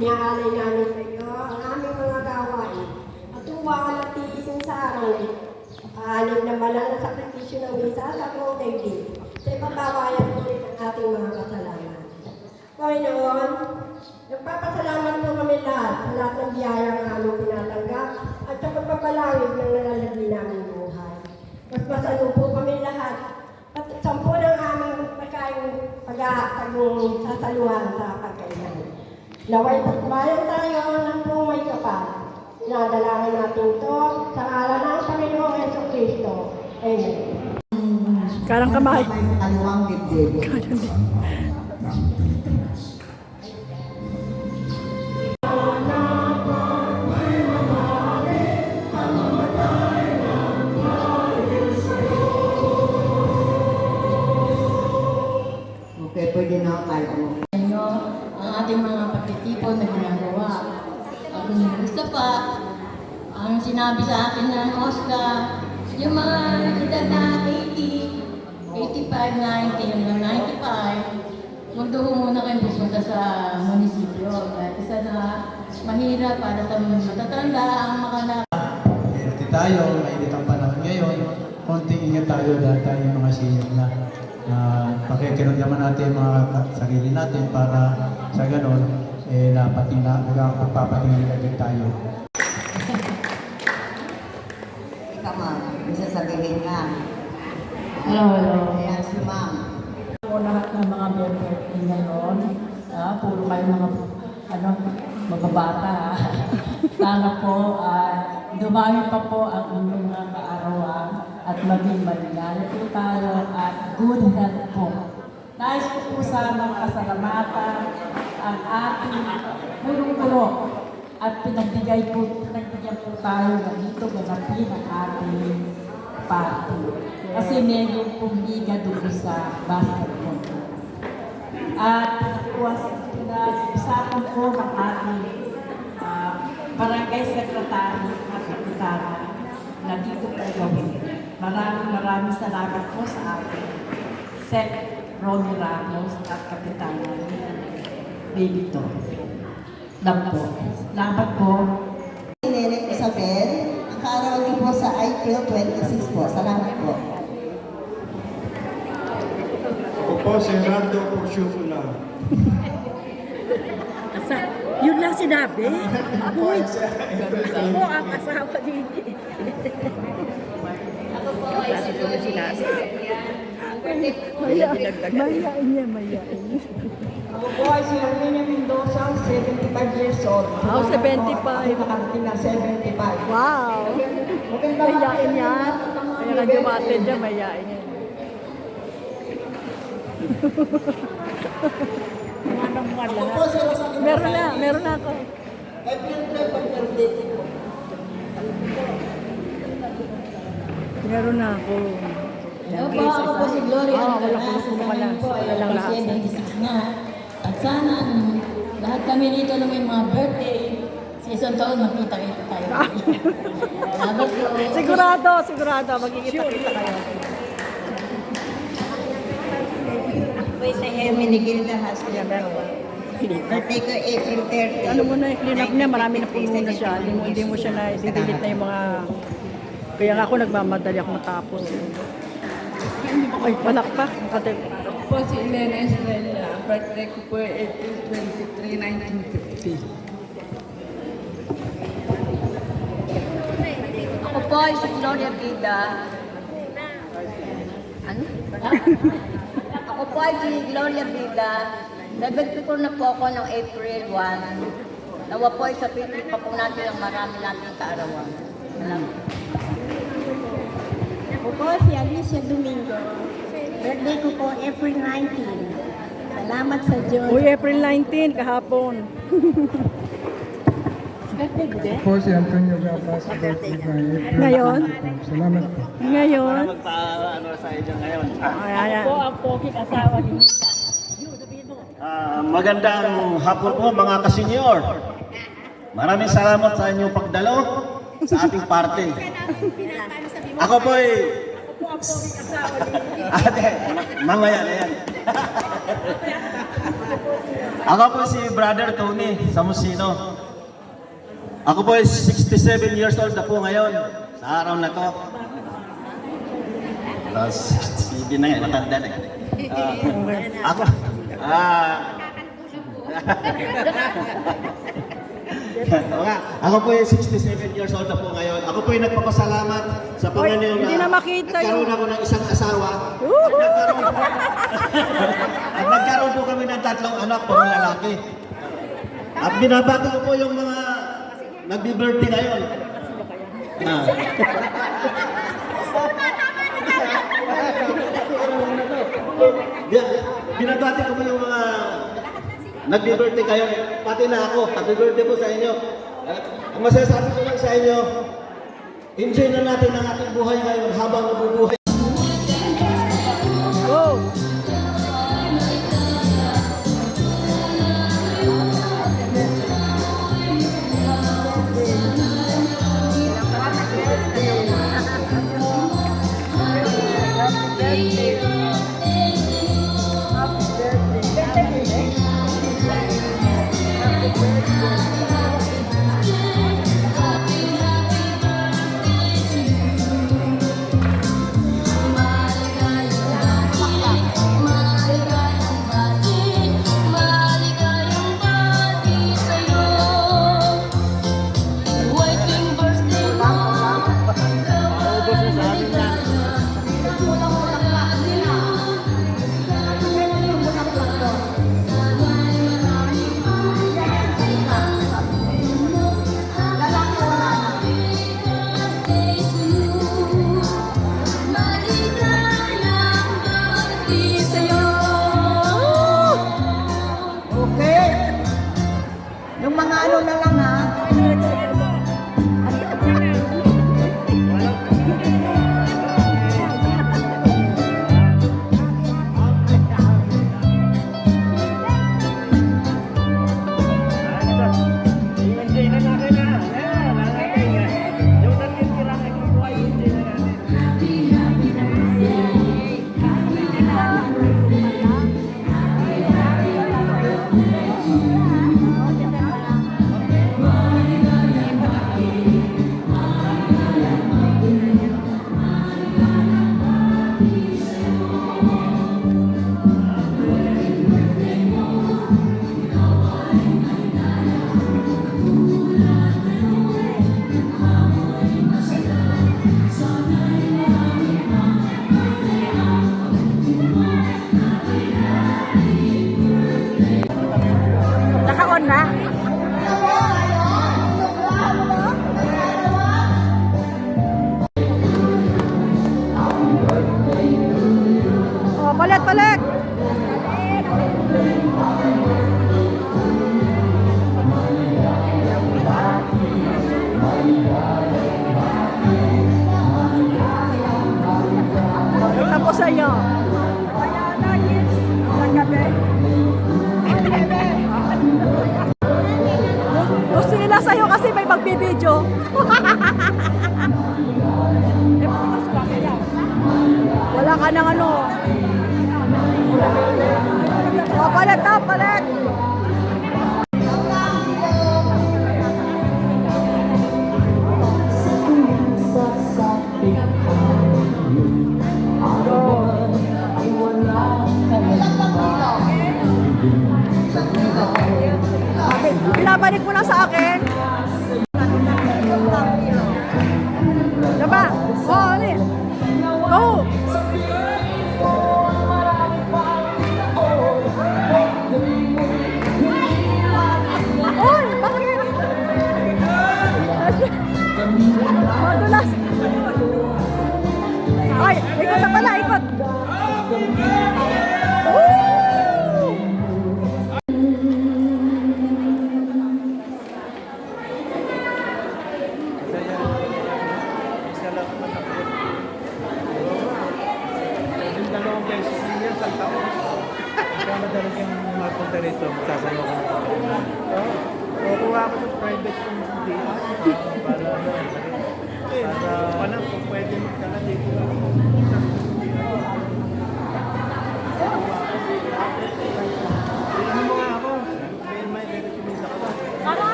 Niaalay namin sa iyo ang aming mga gawain at huwag at tiisin sa araw. Aanin naman ang sakripisyo ng isa sa buong daigdig sa ipagkawayan ulit ng ating mga kasalanan. Panginoon, nagpapasalamat po kami lahat sa lahat ng biyayang aming tinatanggap at sa pagpapalangit ng nalalagay namin buhay. Mas masalo po kami lahat at sampu ng aming pag-aatagong sasaluhan sa pagkailan. Naway pagbayan tayo ng buong may kapal. Nadalangin natin ito sa ngalan ng Panginoong Jesucristo. Amen. Karang kamay. Kaliwang dibdib. Okay, pwede na tayo. Ang ating mga pagtitipon na ginagawa. At kung gusto pa, ang sinabi sa akin ng Oscar, yung mga edad na 80, 85, 90, hanggang 95, huwag daw muna kayong pupunta sa munisipyo. Dahil isa na mahirap para sa matatanda ang makalap. Healthy tayo, mainit ang panahon ngayon. Konting ingat tayo dahil tayo yung mga senior na. Pakikiramdaman natin mga sarili natin para sa ganon, nagpapatingin agad tayo. Ikaw ma'am, may sasabihin ka. Hello. Ayan si ma'am. Po lahat ng mga member ngayon, puro kayo mga mababata. Sana po dumami pa po ang inyong mga kaarawan at maging maligaya po tayo at good health po. Nais ko po sana pasalamatan ang ating guro-guro at pinagbigyan po tayo na dito ganapin ang ating party. Kasi meron pong liga doon sa basketball. At pinag-usapan po ng ating barangay secretary at kapitana na dito po gawin. Maraming salamat po sa ating Sec. Ronnie Ramos at kapitana Baby To. Salamat po. Nene Isabel, ang kaarawan niyo po sa April 26 po. Salamat po. Ako po si Rando Porciucula. Yun lang sinabi. Uy, ako ang asawa din. Ako po ay si Mayain niya. Ako po ay si Armenia Mendoza, 75 years old. Wow, 75. Nakarating na 75. Wow! Mayain yan. Kaya nga dumated dyan, mayain yan. Meron na ako. Meron na ako. Hello po, ako po si Gloria Alcaraz. Wala Sa ngayon po ay wala lang ako 76 na. At sana lahat kami dito na may mga birthday, sa isang taon makita-kita tayo. Salamat po. Sigurado. Magkikita-kita kayo. Ako ay si Hermine Gilda Haslia. Birthday ko April 30. Ano mo na, clean up niya, marami na puno na siya. Hindi mo siya na, i-delete na yung mga... Kaya nga ako nagmamadali ako matapos. Ay, palakpak. Ate. Po si Elena Estrella. Birthday ko po April 23, 1950. Ako po ay si Gloria Vida. Ano? Ako po ay si Gloria Vida. Nag-birthday ko na po ako ng April 1. Nawa po ay sa pilit pa po natin ang marami nating kaarawan. Salamat. Ako po si Alicia Domingo. Birthday ko po April 19. Salamat sa Diyos. Uy, April 19, kahapon. Po si Antonio Gapas, birthday ko April. Ngayon? Salamat po. Ngayon? Magpa-ano sa inyo ngayon. Ayan. Ako ang pokit asawa ni Magandang hapon po mga kasenyor. Maraming salamat sa inyong pagdalo sa ating party. Ako po ay Ate, mamaya na yan. Ako po si Brother Tony Samusino. Ako po ay 67 years old na po ngayon sa araw na to. Tapos 67 na nga, matanda na. Ako, ako po ay 67 years old na po ngayon. Ako po ay nagpapasalamat sa Panginoon hindi na makita nagkaroon ako ng isang asawa. At nagkaroon po kami ng 3 anak, puro lalaki. At binabati ko po yung mga nagbi-birthday ngayon. Binabati ko po yung mga nagbi-birthday kayo, pati na ako. Happy birthday po sa inyo. Ang masasabi ko lang sa inyo, enjoy na natin ang ating buhay ngayon habang nabubuhay. Yung mga ano na lang ha. Naka-on na. Oh, palit. Tapos sa inyo. Gusto nila sa'yo kasi may magbibideo. Wala ka ng ano. Palit. Binabalik mo lang sa akin. Diba? Oh, ulit. Go! Oy, bakit? Madulas. Ay, ikot na pala, ikot. Dalawang beses din yan sa taon. Kaya madalas yung mapunta rito, magsasayaw ko na taon. Kukuha ako ng private kung hindi. Para, kung pwede magdala dito.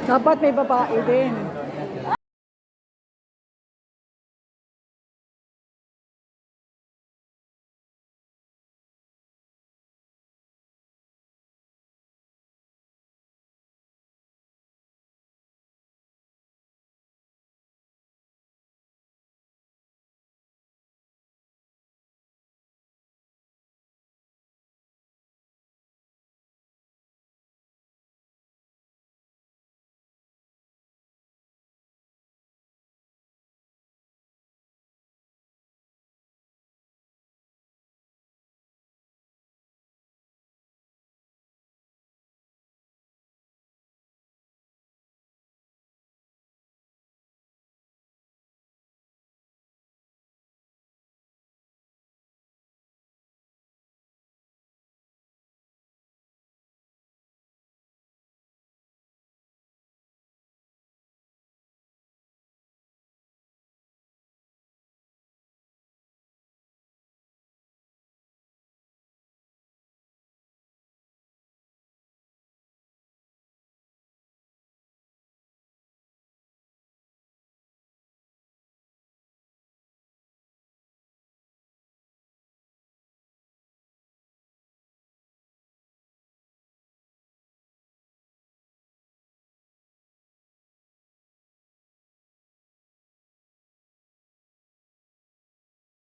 Dapat may babae din.